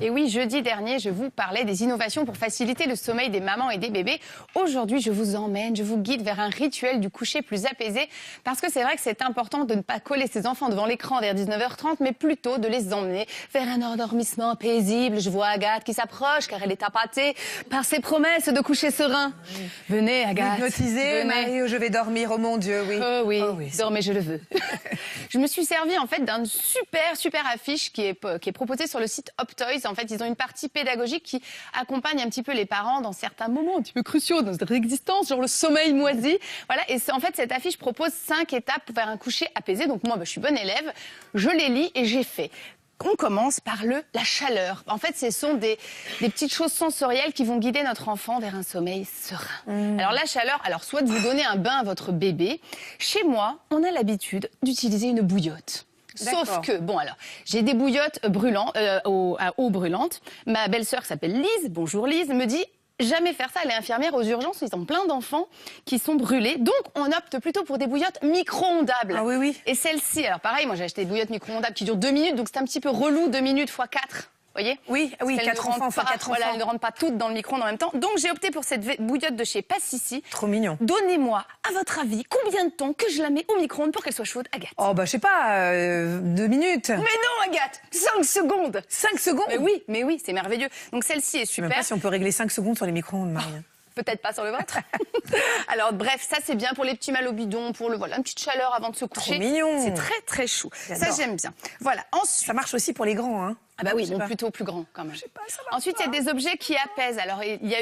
Et oui, jeudi dernier, je vous parlais des innovations pour faciliter le sommeil des mamans et des bébés. Aujourd'hui, je vous emmène, je vous guide vers un rituel du coucher plus apaisé. Parce que c'est vrai que c'est important de ne pas coller ses enfants devant l'écran vers 19h30, mais plutôt de les emmener vers un endormissement paisible. Je vois Agathe qui s'approche car elle est appâtée par ses promesses de coucher serein. Venez, Agathe. Hypnotisée, Marie, je vais dormir, oh mon Dieu, oui. Oh oui, oh oui, dormez, je le veux. Je me suis servie en fait d'une super affiche qui est proposée sur le site Optoys. En fait, ils ont une partie pédagogique qui accompagne un petit peu les parents dans certains moments un petit peu cruciaux dans leur existence, genre le sommeil moisi. Voilà, et en fait, cette affiche propose 5 étapes vers un coucher apaisé. Donc moi, je suis bonne élève, je les lis et j'ai fait. On commence par la chaleur. En fait, ce sont des petites choses sensorielles qui vont guider notre enfant vers un sommeil serein. Alors la chaleur, soit de vous donner un bain à votre bébé. Chez moi, on a l'habitude d'utiliser une bouillotte. Sauf que, j'ai des bouillottes à eau brûlante. Ma belle-sœur qui s'appelle Lise, bonjour Lise, me dit... Jamais faire ça, elle est infirmière aux urgences, ils ont plein d'enfants qui sont brûlés. Donc, on opte plutôt pour des bouillottes micro-ondables. Ah oui, oui. Et celle-ci, alors pareil, moi j'ai acheté des bouillottes micro-ondables qui durent 2 minutes, donc c'est un petit peu relou, 2 minutes x 4. Vous voyez ? Oui, 4 enfants, enfin 4 enfants. Voilà, elles ne rentrent pas toutes dans le micro-ondes en même temps. Donc, j'ai opté pour cette bouillotte de chez Passissi. Trop mignon. Donnez-moi, à votre avis, combien de temps que je la mets au micro-ondes pour qu'elle soit chaude, Agathe ? Oh, je sais pas, 2 minutes. Mais non, Agathe, 5 secondes. 5 secondes. Mais oui, c'est merveilleux. Donc, celle-ci est super. Je sais même pas si on peut régler 5 secondes sur les micro-ondes, Marie. Peut-être pas sur le ventre. Alors bref, ça c'est bien pour les petits mal au bidon, pour une petite chaleur avant de se coucher. Trop mignon. C'est très chou. Ça j'aime bien. Voilà. Ensuite, ça marche aussi pour les grands, hein. Ah bah oui, donc plutôt plus grand quand même. Je sais pas, ça Ensuite, il y a des objets qui apaisent. Alors il y a